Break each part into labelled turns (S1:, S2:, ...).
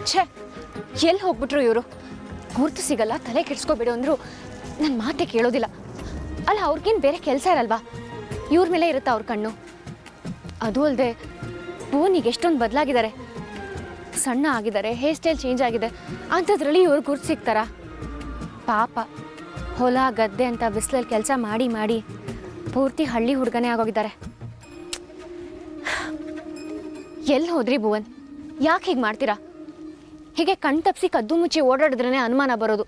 S1: ಛೇ, ಎಲ್ಲಿ ಹೋಗ್ಬಿಟ್ರು ಇವರು? ಗುರ್ತು ಸಿಗಲ್ಲ, ತಲೆ ಕೆಡ್ಸ್ಕೊಬಿಡು ಅಂದ್ರು ನನ್ನ ಮಾತೆ ಕೇಳೋದಿಲ್ಲ. ಅಲ್ಲ, ಅವ್ರಿಗೇನು ಬೇರೆ ಕೆಲಸ ಇರಲ್ವಾ? ಇವ್ರ ಮೇಲೆ ಇರುತ್ತಾ ಅವ್ರ ಕಣ್ಣು? ಅದು ಅಲ್ಲದೆ ಭುವನಿಗೆ ಎಷ್ಟೊಂದು ಬದಲಾಗಿದ್ದಾರೆ, ಸಣ್ಣ ಆಗಿದ್ದಾರೆ, ಹೇರ್ ಸ್ಟೈಲ್ ಚೇಂಜ್ ಆಗಿದೆ. ಅಂಥದ್ರಲ್ಲಿ ಇವ್ರು ಗುರ್ತು ಸಿಗ್ತಾರಾ? ಪಾಪ, ಹೊಲ ಗದ್ದೆ ಅಂತ ಬಿಸಿಲಲ್ಲಿ ಕೆಲಸ ಮಾಡಿ ಮಾಡಿ ಪೂರ್ತಿ ಹಳ್ಳಿ ಹುಡುಗನೇ ಆಗೋಗಿದ್ದಾರೆ. ಎಲ್ಲಿ ಹೋದ್ರಿ ಭುವನ್? ಯಾಕೆ ಹೀಗೆ ಮಾಡ್ತೀರಾ? ಹೀಗೆ ಕಣ್ ತಪ್ಪಿಸಿ ಕದ್ದು ಮುಚ್ಚಿ ಓಡಾಡಿದ್ರೇ ಅನುಮಾನ ಬರೋದು.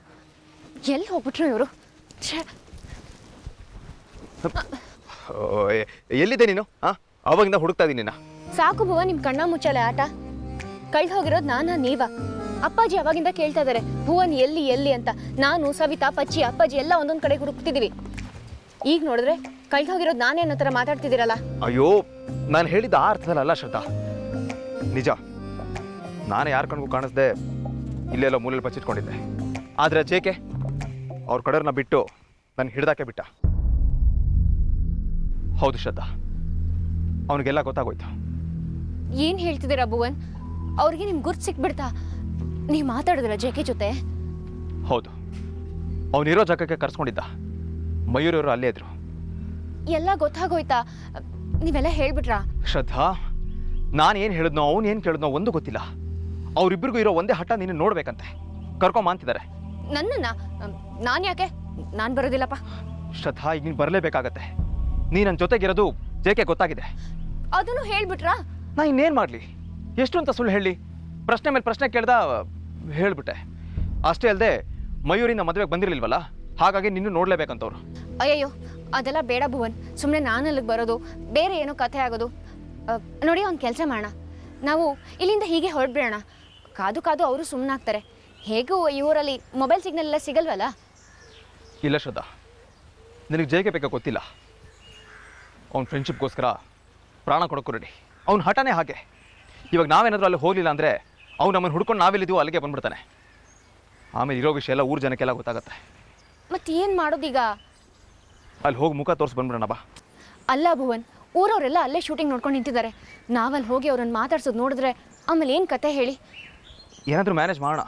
S1: ಎಲ್ಲಿ ಹೋಗ್ಬಿಟ್ರು ಇವರು?
S2: ಎಲ್ಲಿದೆ ನೀನು? ಅವಾಗಿಂದ ಹುಡುಕ್ತಾ ಇದ್ದೀನಿ ನಿನ್ನ.
S1: ಸಾಕು ಭುವನ್, ನಿಮ್ಮ ಕಣ್ಣ ಮುಚ್ಚಲೆ ಆಟ. ಕಳ್ದು ಹೋಗಿರೋದು ನಾನಾ ನೀವಾ? ಅಪ್ಪಾಜಿ ಅವಾಗಿಂದ ಕೇಳ್ತಾ ಇದ್ದಾರೆ ಭುವನ್ ಎಲ್ಲಿ ಎಲ್ಲಿ ಅಂತ. ನಾನು, ಸವಿತಾ, ಪಚ್ಚಿ, ಅಪ್ಪಾಜಿ ಎಲ್ಲ ಒಂದೊಂದು ಕಡೆ ಹುಡುಕ್ತಿದ್ದೀವಿ. ಈಗ ನೋಡಿದ್ರೆ ಕಳ್ದು ಹೋಗಿರೋದು ನಾನೇ ಅನ್ನೋ ಥರ ಮಾತಾಡ್ತಿದ್ದೀರಲ್ಲ.
S2: ಅಯ್ಯೋ, ನಾನು ಹೇಳಿದ ಆ ಅರ್ಥದಲ್ಲ ಶ್ರದ್ಧಾ. ನಿಜ, ನಾನೇ ಯಾರ ಕಣ್ಗೂ ಕಾಣಿಸ್ದೆ ಇಲ್ಲೆಲ್ಲ ಮೂಲೆಯಲ್ಲಿ ಬಚ್ಚಿಟ್ಕೊಂಡಿದ್ದೆ. ಆದರೆ ಜೇಕೆ ಅವ್ರ ಕಡೆಯವ್ರನ್ನ ಬಿಟ್ಟು ನಾನು ಹಿಡ್ದಾಕೆ ಬಿಟ್ಟ. ಹೌದು ಶ್ರದ್ಧಾ, ಅವನಿಗೆಲ್ಲ ಗೊತ್ತಾಗೋಯ್ತು.
S1: ಏನು ಹೇಳ್ತಿದ್ದೀರಾ ಭುವನ್? ಅವ್ರಿಗೆ ನಿಮ್ಗೆ ಗುರ್ತು ಸಿಕ್ಬಿಡ್ತಾ? ನೀವು ಮಾತಾಡಿದ್ರ ಜೇಕೆ ಜೊತೆ?
S2: ಹೌದು, ಅವನಿರೋ ಜಾಗಕ್ಕೆ ಕರ್ಸ್ಕೊಂಡಿದ್ದ. ಮಯೂರವರು ಅಲ್ಲೇ ಇದ್ರು.
S1: ಎಲ್ಲ ಗೊತ್ತಾಗೋಯ್ತಾ? ನೀವೆಲ್ಲ ಹೇಳ್ಬಿಟ್ರಾ?
S2: ಶ್ರದ್ಧಾ, ನಾನು ಏನು ಹೇಳಿದ್ನೋ ಅವ್ನು ಏನು ಕೇಳಿದ್ನೋ ಒಂದು ಗೊತ್ತಿಲ್ಲ. ಅವರಿಬ್ಬರಿಗೂ ಇರೋ ಒಂದೇ ಹಠ ನೀನು ನೋಡ್ಬೇಕಂತೆ. ಕರ್ಕೊಂಬಂತಿದ್ದಾರೆ.
S1: ನನ್ನನ್ನ? ನಾನು ಯಾಕೆ? ನಾನು ಬರೋದಿಲ್ಲಪ್ಪ.
S2: ಶ್ರದ್ಧಾ, ಈಗ ನೀನು ಬರಲೇಬೇಕಾಗತ್ತೆ. ನೀ ನನ್ನ ಜೊತೆಗಿರೋದು ಜೇಕೆ ಗೊತ್ತಾಗಿದೆ.
S1: ಅದನ್ನು ಹೇಳ್ಬಿಟ್ರಾ?
S2: ನಾ ಇನ್ನೇನು ಮಾಡಲಿ? ಎಷ್ಟು ಅಂತ ಸುಳ್ಳು ಹೇಳಿ? ಪ್ರಶ್ನೆ ಮೇಲೆ ಪ್ರಶ್ನೆ ಕೇಳ್ದ ಹೇಳ್ಬಿಟ್ಟೆ. ಅಷ್ಟೇ ಅಲ್ಲದೆ ಮಯೂರಿನ ಮದುವೆಗೆ ಬಂದಿರಲಿಲ್ವಲ್ಲ, ಹಾಗಾಗಿ ನಿನ್ನೂ ನೋಡಲೇಬೇಕಂತವ್ರು.
S1: ಅಯ್ಯಯ್ಯೋ, ಅದೆಲ್ಲ ಬೇಡ ಭುವನ್. ಸುಮ್ಮನೆ ನಾನು ಅಲ್ಲಿಗೆ ಬರೋದು, ಬೇರೆ ಏನೋ ಕಥೆ ಆಗೋದು. ನೋಡಿ, ಒಂದು ಕೆಲಸ ಮಾಡೋಣ, ನಾವು ಇಲ್ಲಿಂದ ಹೀಗೆ ಹೊರಡ್ಬಿಡೋಣ. ಕಾದು ಕಾದು ಅವರು ಸುಮ್ಮನಾಗ್ತಾರೆ. ಹೇಗೂ ಈ ಊರಲ್ಲಿ ಮೊಬೈಲ್ ಸಿಗ್ನಲ್ ಎಲ್ಲ ಸಿಗಲ್ವಲ್ಲ?
S2: ಇಲ್ಲ ಶ್ರದ್ಧಾ, ನಿನಗೆ ಜೇಕೆ ಬೇಕಾ ಗೊತ್ತಿಲ್ಲ. ಅವ್ನ ಫ್ರೆಂಡ್ಶಿಪ್ಗೋಸ್ಕರ ಪ್ರಾಣ ಕೊಡೋಕ್ಕೂ ರೆಡಿ. ಅವ್ನ ಹಠನೇ ಹಾಗೆ. ಇವಾಗ ನಾವೇನಾದರೂ ಅಲ್ಲಿ ಹೋಗಲಿಲ್ಲ ಅಂದರೆ ಅವ್ನು ನಮ್ಮನ್ನು ಹುಡ್ಕೊಂಡು ನಾವೆಲ್ಲಿದ್ದೀವೋ ಅಲ್ಲಿಗೆ ಬಂದ್ಬಿಡ್ತಾನೆ. ಆಮೇಲೆ ಇರೋ ವಿಷಯ ಎಲ್ಲ ಊರ ಜನಕ್ಕೆಲ್ಲ ಗೊತ್ತಾಗತ್ತೆ.
S1: ಮತ್ತೆ ಏನು ಮಾಡೋದೀಗ?
S2: ಅಲ್ಲಿ ಹೋಗಿ ಮುಖ ತೋರಿಸಿ ಬಂದ್ಬಿಡೋಣ ಬಾ.
S1: ಅಲ್ಲ ಭುವನ್, ಊರವರೆಲ್ಲ ಅಲ್ಲೇ ಶೂಟಿಂಗ್ ನೋಡ್ಕೊಂಡು ನಿಂತಿದ್ದಾರೆ. ನಾವಲ್ಲಿ ಹೋಗಿ ಅವ್ರನ್ನ ಮಾತಾಡ್ಸೋದು ನೋಡಿದ್ರೆ ಆಮೇಲೆ ಏನು ಕತೆ ಹೇಳಿ?
S2: ಏನಾದರೂ ಮ್ಯಾನೇಜ್ ಮಾಡೋಣ.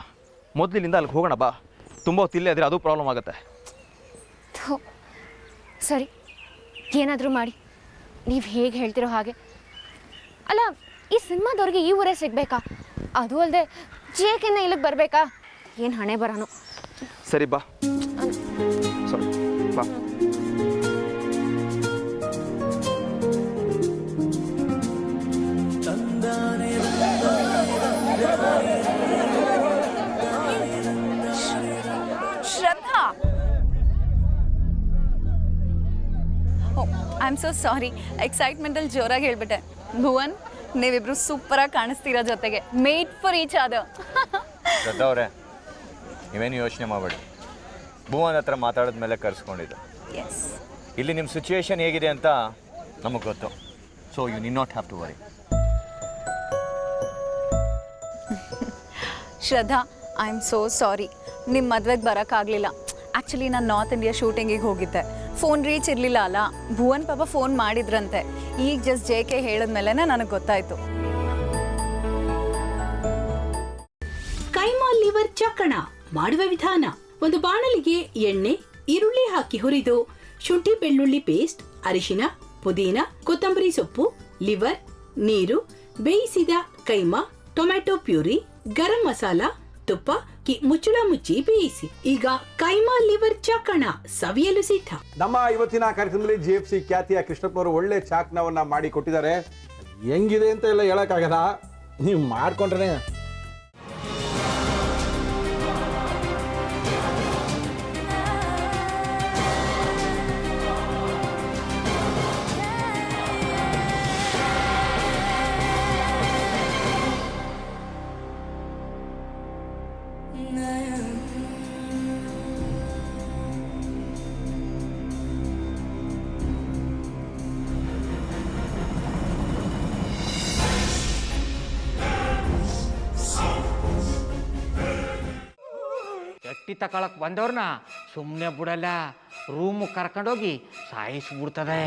S2: ಮೊದಲಿನಿಂದ ಅಲ್ಲಿಗೆ ಹೋಗೋಣ ಬಾ. ತುಂಬ ಹೊತ್ತಿಲ್ಲೇ ಇದ್ರೆ ಅದು ಪ್ರಾಬ್ಲಮ್ ಆಗುತ್ತೆ.
S1: ಸರಿ, ಏನಾದರೂ ಮಾಡಿ, ನೀವು ಹೇಗೆ ಹೇಳ್ತಿರೋ ಹಾಗೆ. ಅಲ್ಲ, ಈ ಸಿನಿಮಾದವ್ರಿಗೆ ಈ ಊರೇ ಸಿಗಬೇಕಾ? ಅದು ಅಲ್ಲದೆ ಜೇಕೆನ ಇಲ್ಲಿಗೆ ಬರಬೇಕಾ? ಏನು ಹಣೆ ಬರೋನು.
S2: ಸರಿ ಬಾ. ಸರಿ ಬಾ.
S3: Shraddha, I am so sorry, ಎಕ್ಸೈಟ್ಮೆಂಟಲ್ಲಿ ಜೋರಾಗಿ ಹೇಳ್ಬಿಟ್ಟೆ. ಭುವನ್, ನೀವಿಬ್ರು ಸೂಪರಾಗಿ ಕಾಣಿಸ್ತೀರಾ ಜೊತೆಗೆ. Made for each other.
S4: Shraddha ಅವರೇ, ನೀವೇನು ಯೋಚನೆ ಮಾಡಬೇಡಿ. ಭುವನ್ ಹತ್ರ ಮಾತಾಡಿದ್ಮೇಲೆ ಕರೆಸ್ಕೊಂಡಿದ್ದು.
S3: ಎಸ್,
S4: ಇಲ್ಲಿ ನಿಮ್ಮ ಸಿಚುವೇಶನ್ ಹೇಗಿದೆ ಅಂತ ನಮಗೆ ಗೊತ್ತು. So you need not have to worry.
S3: Shraddha, I am so sorry, ನಿಮ್ಮ ಮದುವೆಗೆ ಬರೋಕ್ಕಾಗಲಿಲ್ಲ. ಆ್ಯಕ್ಚುಲಿ ನಾನು ನಾರ್ತ್ ಇಂಡಿಯಾ ಶೂಟಿಂಗಿಗೆ ಹೋಗಿದ್ದೆ. ಫೋನ್ ರೀಚ್ ಇರಲಿಲ್ಲ ಅಲ್ಲ. ಭುವನ್ ಪಾಪ ಫೋನ್ ಮಾಡಿದ್ರಂತೆ. ಈಗ ಜಸ್ಟ್ ಜೇಕೆ ಹೇಳಿದ್ಮೇಲೆ ನನಗೆ ಗೊತ್ತಾಯಿತು.
S5: ಕೈಮಾ ಲಿವರ್ ಚಕ್ಕಣ ಮಾಡುವ ವಿಧಾನ: ಒಂದು ಬಾಣಲಿಗೆ ಎಣ್ಣೆ, ಈರುಳ್ಳಿ ಹಾಕಿ ಹುರಿದು ಶುಂಠಿ ಬೆಳ್ಳುಳ್ಳಿ ಪೇಸ್ಟ್, ಅರಿಶಿನ, ಪುದೀನ, ಕೊತ್ತಂಬರಿ ಸೊಪ್ಪು, ಲಿವರ್, ನೀರು, ಬೇಯಿಸಿದ ಕೈಮಾ, ಟೊಮ್ಯಾಟೊ ಪ್ಯೂರಿ, ಗರಂ ಮಸಾಲ, ತುಪ್ಪ ಮುಚ್ಚಳ ಮುಚ್ಚಿ ಬೇಯಿಸಿ. ಈಗ ಕೈಮಾ ಲಿವರ್ ಚಾಕಣ ಸವಿಯಲು ಸಿದ್ಧ.
S6: ನಮ್ಮ ಇವತ್ತಿನ ಕಾರ್ಯಕ್ರಮದಲ್ಲಿ GFC ಖ್ಯಾತಿಯ ಕೃಷ್ಣಪ್ಪ ಅವರು ಒಳ್ಳೆ ಚಾಕ್ನವನ್ನ ಮಾಡಿ ಕೊಟ್ಟಿದ್ದಾರೆ. ಹೆಂಗಿದೆ ಅಂತ ಎಲ್ಲ ಹೇಳಕ್ಕಾಗಲ್ಲ, ನೀವು ಮಾಡ್ಕೊಂಡ್ರೆ.
S7: ಎಟ್ಟಿ ತಕೊಳಕ್ ಬಂದವ್ರನ್ನ ಸುಮ್ಮನೆ ಬಿಡಲ್ಲ, ರೂಮ್ ಕರ್ಕೊಂಡೋಗಿ ಸಾಯಿಸ್ಬಿಡ್ತದೆ.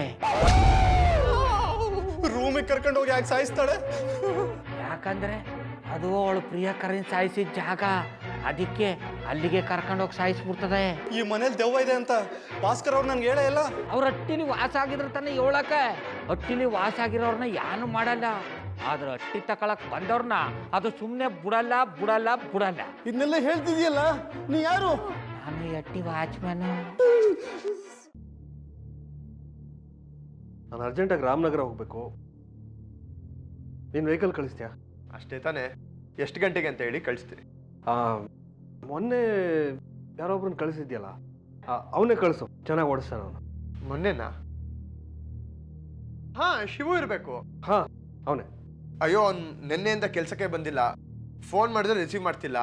S8: ರೂಮಿಗೆ ಕರ್ಕೊಂಡೋಗಿ ಯಾಕೆ ಸಾಯಿಸ್ತಾಳೆ?
S7: ಯಾಕಂದ್ರೆ ಅದು ಅವಳು ಪ್ರಿಯಕರನ್ ಸಾಯಿಸಿದ ಜಾಗ, ಅದಕ್ಕೆ ಅಲ್ಲಿಗೆ ಕರ್ಕೊಂಡೋಗಿ ಸಾಯಿಸ್ಬಿಡ್ತದೆ.
S8: ಈ ಮನೇಲಿ ದೆವ್ವ ಇದೆ ಅಂತ ಭಾಸ್ಕರ್ ಅವ್ರು ನನ್ಗೆ ಹೇಳೇ ಇಲ್ಲ.
S7: ಅವ್ರ ಹಟ್ಟಿಲಿ ವಾಸ ಆಗಿದ್ರೆ ತಾನೇ ಹೇಳಕ. ಹಟ್ಟಿಲಿ ವಾಸ ಆಗಿರೋರ್ನ ಯಾನು ಮಾಡಲ್ಲ, ಆದ್ರೆ ಹಟ್ಟಿ ತಕೊಳಕ್ ಬಂದವ್ರನ್ನ ಅದು ಸುಮ್ಮನೆ ಬಿಡಲ್ಲ ಬಿಡಲ್ಲ ಬಿಡಲ್ಲ.
S8: ಇದನ್ನೆಲ್ಲ ಹೇಳ್ತಿದ್ಯಲ್ಲ, ನೀ ಯಾರು?
S7: ನಾನು ಈ ಹಟ್ಟಿ ವಾಚ್ಮ್ಯಾನು.
S8: ನಾನು ಅರ್ಜೆಂಟಾಗಿ ರಾಮನಗರ ಹೋಗ್ಬೇಕು. ನೀನು ವೆಹಿಕಲ್ ಕಳಿಸ್ತೀಯಾ?
S9: ಅಷ್ಟೇ ತಾನೇ. ಎಷ್ಟು ಗಂಟೆಗೆ ಅಂತ ಹೇಳಿ ಕಳಿಸ್ತೀನಿ.
S8: ಮೊನ್ನೆ ಯಾರೊಬ್ರನ್ನ ಕಳಿಸಿದ್ಯಲ್ಲ, ಅವನೇ ಕಳಿಸು, ಚೆನ್ನಾಗಿ ಓಡಿಸ್ತಾನೆ ಅವನು.
S9: ಮೊನ್ನೆನಾ? ಹಾ, ಶಿವು ಇರಬೇಕು.
S8: ಹಾಂ, ಅವನೇ.
S9: ಅಯ್ಯೋ, ಅವ್ನು ನಿನ್ನೆಯಿಂದ ಕೆಲಸಕ್ಕೆ ಬಂದಿಲ್ಲ. ಫೋನ್ ಮಾಡಿದ್ರೆ ರಿಸೀವ್ ಮಾಡ್ತಿಲ್ಲ.